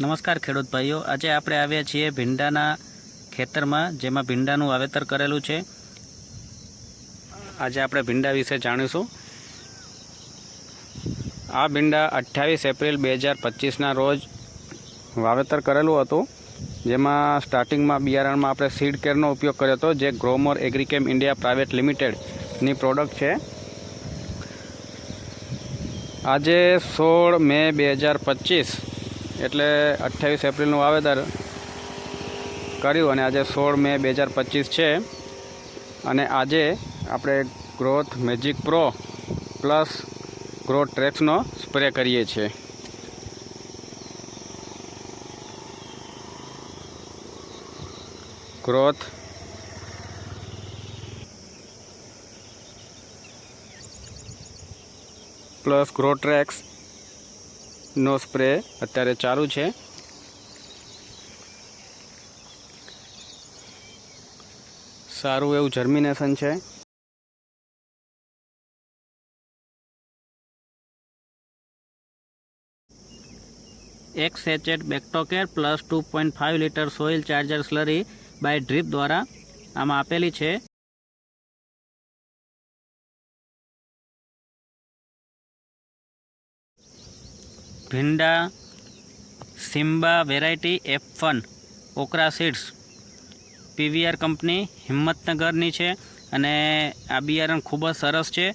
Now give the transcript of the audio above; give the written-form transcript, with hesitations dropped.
નમસ્કાર ખેડૂત ભાઈઓ, આજે આપણે આવ્યા છીએ ભીંડાના ખેતરમાં, જેમાં ભીંડાનું વાવેતર કરેલું છે। આજે આપણે ભીંડા વિશે જાણીશું। આ ભીંડા 28 એપ્રિલ 2025ના રોજ વાવેતર કરેલું હતું, જેમાં સ્ટાર્ટિંગમાં બિયારણમાં આપણે સીડ કેરનો ઉપયોગ કર્યો હતો, જે ગ્રોમર એગ્રીકેમ ઇન્ડિયા પ્રાઇવેટ લિમિટેડની પ્રોડક્ટ છે। આજે 16 મે 2025 એટલે 28 એપ્રિલનું વાવેતર કર્યું અને આજે 16 મે 2025 છે। અને આજે આપણે growth magic pro plus growth ટ્રેક્સનો સ્પ્રે કરીએ છીએ। ગ્રોથ પ્લસ ગ્રોથ ટ્રેક્સ નો સ્પ્રે અત્યારે ચાલુ છે। સારું એવું જર્મિનેશન છે। એક sachet Bactocare plus 2.5 litre soil charger slurry by drip દ્વારા આમાં આપેલી છે। ભીંડા Simba variety F1 okra seeds PVR company હિંમતનગરની છે અને આ બિયારણ ખૂબ જ સરસ છે।